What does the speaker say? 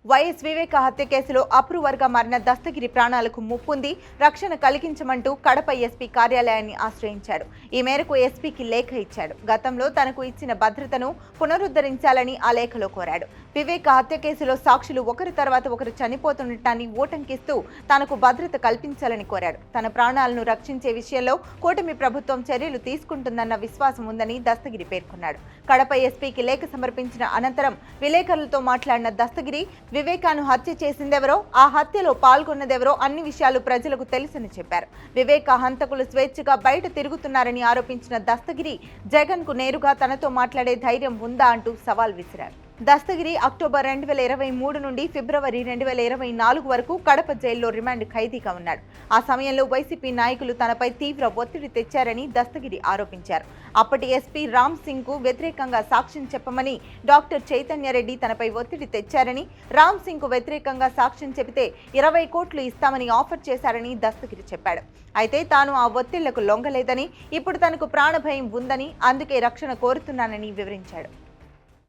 YS వివేక హత్య కేసులో అప్రూవర్గా మారిన దస్తగిరి ప్రాణాలకు ముప్పుంది, రక్షణ కలిగించమంటూ కడప ఎస్పీ కార్యాలయాన్ని ఆశ్రయించాడు. ఈ మేరకు ఎస్పీకి లేఖ ఇచ్చాడు. గతంలో తనకు ఇచ్చిన భద్రతను పునరుద్ధరించాలని ఆ లేఖలో కోరాడు. వివేక హత్య కేసులో సాక్షులు ఒకరి తర్వాత ఒకరు చనిపోతుండటాన్ని ఓటంకిస్తూ తనకు భద్రత కల్పించాలని కోరాడు. తన ప్రాణాలను రక్షించే విషయంలో కూటమి ప్రభుత్వం చర్యలు తీసుకుంటుందన్న విశ్వాసం ఉందని దస్తగిరి పేర్కొన్నాడు. కడప ఎస్పీకి లేఖ సమర్పించిన అనంతరం విలేకరులతో మాట్లాడిన దస్తగిరి, వివేకాను హత్య చేసిందెవరో, ఆ హత్యలో పాల్గొన్నదెవరో అన్ని విషయాలు ప్రజలకు తెలుసని చెప్పారు. వివేక హంతకులు స్వేచ్ఛగా బయట తిరుగుతున్నారని ఆరోపించిన దస్తగిరి, జగన్ కు నేరుగా తనతో మాట్లాడే ధైర్యం ఉందా అంటూ సవాల్ విసిరారు. దస్తగిరి అక్టోబర్ 2023 నుండి ఫిబ్రవరి 2024 వరకు కడప జైల్లో రిమాండ్ ఖైదీగా ఉన్నాడు. ఆ సమయంలో వైసీపీ నాయకులు తనపై తీవ్ర ఒత్తిడి తెచ్చారని దస్తగిరి ఆరోపించారు. అప్పటి ఎస్పీ రామ్ సింగ్ కు వ్యతిరేకంగా సాక్ష్యం చెప్పమని డాక్టర్ చైతన్యరెడ్డి తనపై ఒత్తిడి తెచ్చారని, రామ్ సింగ్ కు వ్యతిరేకంగా సాక్ష్యం చెబితే 20 కోట్లు ఇస్తామని ఆఫర్ చేశారని దస్తగిరి చెప్పాడు. అయితే తాను ఆ ఒత్తిళ్లకు లొంగలేదని, ఇప్పుడు తనకు ప్రాణభయం ఉందని, అందుకే రక్షణ కోరుతున్నానని వివరించాడు.